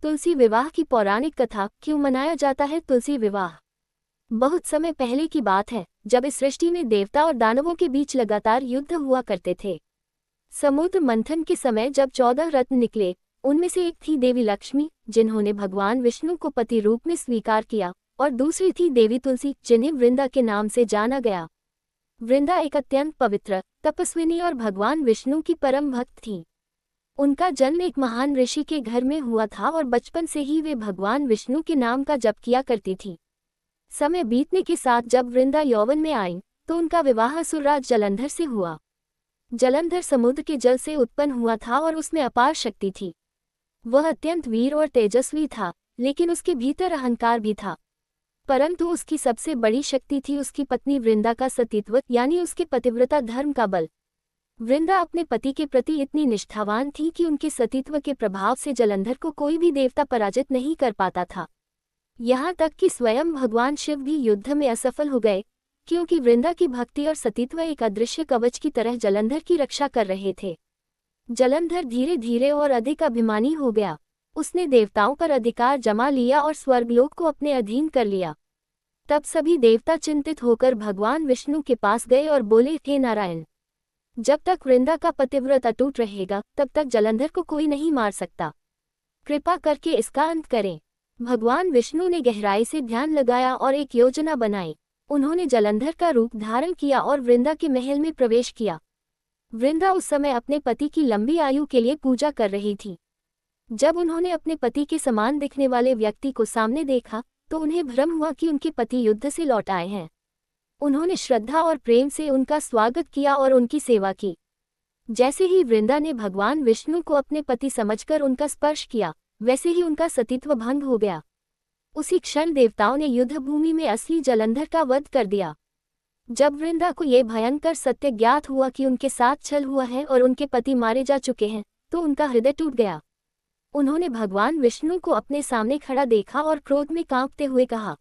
तुलसी विवाह की पौराणिक कथा। क्यों मनाया जाता है तुलसी विवाह? बहुत समय पहले की बात है, जब इस सृष्टि में देवता और दानवों के बीच लगातार युद्ध हुआ करते थे। समुद्र मंथन के समय जब 14 रत्न निकले, उनमें से एक थी देवी लक्ष्मी, जिन्होंने भगवान विष्णु को पति रूप में स्वीकार किया, और दूसरी थी देवी तुलसी, जिन्हें वृंदा के नाम से जाना गया। वृंदा एक अत्यंत पवित्र, तपस्विनी और भगवान विष्णु की परम भक्त थीं। उनका जन्म एक महान ऋषि के घर में हुआ था और बचपन से ही वे भगवान विष्णु के नाम का जप किया करती थी। समय बीतने के साथ जब वृंदा यौवन में आई, तो उनका विवाह असुरराज जलंधर से हुआ। जलंधर समुद्र के जल से उत्पन्न हुआ था और उसमें अपार शक्ति थी। वह अत्यंत वीर और तेजस्वी था, लेकिन उसके भीतर अहंकार भी था। परंतु उसकी सबसे बड़ी शक्ति थी उसकी पत्नी वृंदा का सतीत्व, यानी उसके पतिव्रता धर्म का बल। वृंदा अपने पति के प्रति इतनी निष्ठावान थी कि उनके सतीत्व के प्रभाव से जलंधर को कोई भी देवता पराजित नहीं कर पाता था। यहाँ तक कि स्वयं भगवान शिव भी युद्ध में असफल हो गए, क्योंकि वृंदा की भक्ति और सतीत्व एक अदृश्य कवच की तरह जलंधर की रक्षा कर रहे थे। जलंधर धीरे धीरे और अधिक अभिमानी हो गया। उसने देवताओं पर अधिकार जमा लिया और स्वर्गलोक को अपने अधीन कर लिया। तब सभी देवता चिंतित होकर भगवान विष्णु के पास गए और बोले, हे नारायण, जब तक वृंदा का पतिव्रत अटूट रहेगा, तब तक जलंधर को कोई नहीं मार सकता। कृपा करके इसका अंत करें। भगवान विष्णु ने गहराई से ध्यान लगाया और एक योजना बनाई। उन्होंने जलंधर का रूप धारण किया और वृंदा के महल में प्रवेश किया। वृंदा उस समय अपने पति की लंबी आयु के लिए पूजा कर रही थी। जब उन्होंने अपने पति के समान दिखने वाले व्यक्ति को सामने देखा, तो उन्हें भ्रम हुआ कि उनके पति युद्ध से लौट आए हैं। उन्होंने श्रद्धा और प्रेम से उनका स्वागत किया और उनकी सेवा की। जैसे ही वृंदा ने भगवान विष्णु को अपने पति समझकर उनका स्पर्श किया, वैसे ही उनका सतीत्व भंग हो गया। उसी क्षण देवताओं ने युद्ध भूमि में असली जलंधर का वध कर दिया। जब वृंदा को यह भयंकर सत्य ज्ञात हुआ कि उनके साथ छल हुआ है और उनके पति मारे जा चुके हैं, तो उनका हृदय टूट गया। उन्होंने भगवान विष्णु को अपने सामने खड़ा देखा और क्रोध में कांपते हुए कहा,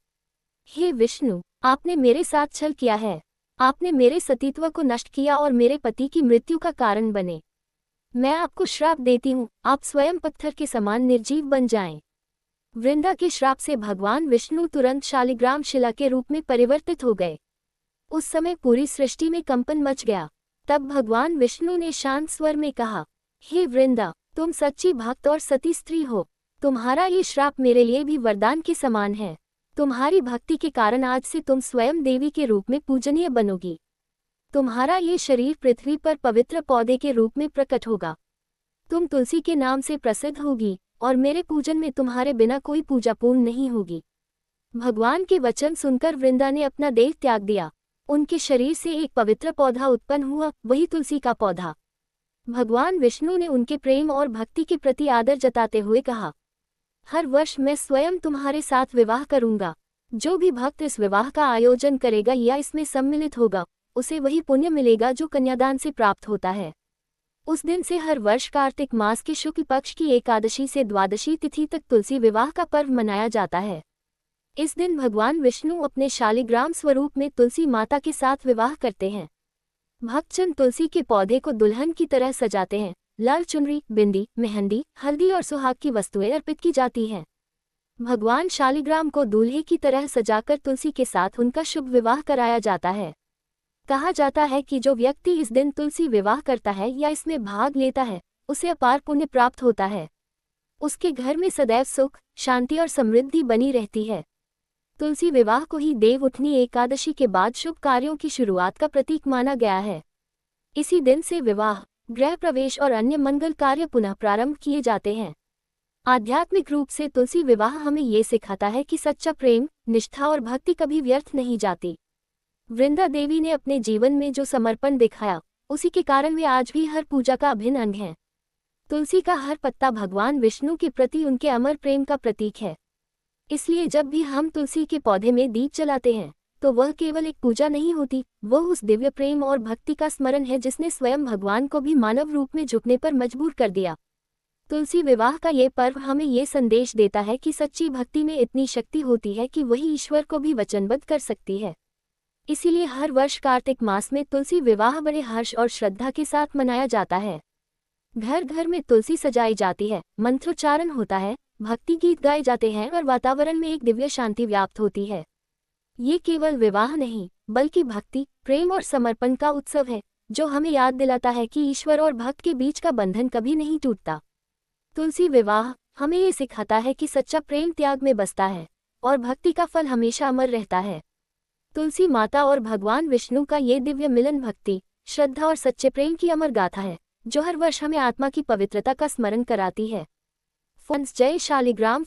हे विष्णु, आपने मेरे साथ छल किया है। आपने मेरे सतीत्व को नष्ट किया और मेरे पति की मृत्यु का कारण बने। मैं आपको श्राप देती हूँ, आप स्वयं पत्थर के समान निर्जीव बन जाएं। वृंदा के श्राप से भगवान विष्णु तुरंत शालिग्राम शिला के रूप में परिवर्तित हो गए। उस समय पूरी सृष्टि में कंपन मच गया। तब भगवान विष्णु ने शांत स्वर में कहा, हे वृंदा, तुम सच्ची भक्त और सती स्त्री हो। तुम्हारा ये श्राप मेरे लिए भी वरदान के समान है। तुम्हारी भक्ति के कारण आज से तुम स्वयं देवी के रूप में पूजनीय बनोगी। तुम्हारा ये शरीर पृथ्वी पर पवित्र पौधे के रूप में प्रकट होगा। तुम तुलसी के नाम से प्रसिद्ध होगी और मेरे पूजन में तुम्हारे बिना कोई पूजा पूर्ण नहीं होगी। भगवान के वचन सुनकर वृंदा ने अपना देह त्याग दिया। उनके शरीर से एक पवित्र पौधा उत्पन्न हुआ, वही तुलसी का पौधा। भगवान विष्णु ने उनके प्रेम और भक्ति के प्रति आदर जताते हुए कहा, हर वर्ष मैं स्वयं तुम्हारे साथ विवाह करूंगा। जो भी भक्त इस विवाह का आयोजन करेगा या इसमें सम्मिलित होगा, उसे वही पुण्य मिलेगा जो कन्यादान से प्राप्त होता है। उस दिन से हर वर्ष कार्तिक मास के शुक्ल पक्ष की एकादशी से द्वादशी तिथि तक तुलसी विवाह का पर्व मनाया जाता है। इस दिन भगवान विष्णु अपने शालिग्राम स्वरूप में तुलसी माता के साथ विवाह करते हैं। भक्तजन तुलसी के पौधे को दुल्हन की तरह सजाते हैं। लाल चुनरी, बिंदी, मेहंदी, हल्दी और सुहाग की वस्तुएं अर्पित की जाती हैं। भगवान शालिग्राम को दूल्हे की तरह सजाकर तुलसी के साथ उनका शुभ विवाह कराया जाता है। कहा जाता है कि जो व्यक्ति इस दिन तुलसी विवाह करता है या इसमें भाग लेता है, उसे अपार पुण्य प्राप्त होता है। उसके घर में सदैव सुख, शांति और समृद्धि बनी रहती है। तुलसी विवाह को ही देवउठनी एकादशी के बाद शुभ कार्यों की शुरुआत का प्रतीक माना गया है। इसी दिन से विवाह, गृह प्रवेश और अन्य मंगल कार्य पुनः प्रारंभ किए जाते हैं। आध्यात्मिक रूप से तुलसी विवाह हमें ये सिखाता है कि सच्चा प्रेम, निष्ठा और भक्ति कभी व्यर्थ नहीं जाती। वृंदा देवी ने अपने जीवन में जो समर्पण दिखाया, उसी के कारण वे आज भी हर पूजा का अभिन्न अंग हैं। तुलसी का हर पत्ता भगवान विष्णु के प्रति उनके अमर प्रेम का प्रतीक है। इसलिए जब भी हम तुलसी के पौधे में दीप जलाते हैं, तो वह केवल एक पूजा नहीं होती, वह उस दिव्य प्रेम और भक्ति का स्मरण है जिसने स्वयं भगवान को भी मानव रूप में झुकने पर मजबूर कर दिया। तुलसी विवाह का ये पर्व हमें ये संदेश देता है कि सच्ची भक्ति में इतनी शक्ति होती है कि वही ईश्वर को भी वचनबद्ध कर सकती है। इसीलिए हर वर्ष कार्तिक मास में तुलसी विवाह बड़े हर्ष और श्रद्धा के साथ मनाया जाता है। घर घर में तुलसी सजाई जाती है, मंत्रोच्चारण होता है भक्ति गीत गाए जाते हैं और वातावरण में एक दिव्य शांति व्याप्त होती है। ये केवल विवाह नहीं, बल्कि भक्ति, प्रेम और समर्पण का उत्सव है, जो हमें याद दिलाता है कि ईश्वर और भक्त के बीच का बंधन कभी नहीं टूटता। तुलसी विवाह हमें ये सिखाता है कि सच्चा प्रेम त्याग में बसता है और भक्ति का फल हमेशा अमर रहता है। तुलसी माता और भगवान विष्णु का ये दिव्य मिलन भक्ति, श्रद्धा और सच्चे प्रेम की अमर गाथा है, जो हर वर्ष हमें आत्मा की पवित्रता का स्मरण कराती है। जय शालिग्राम।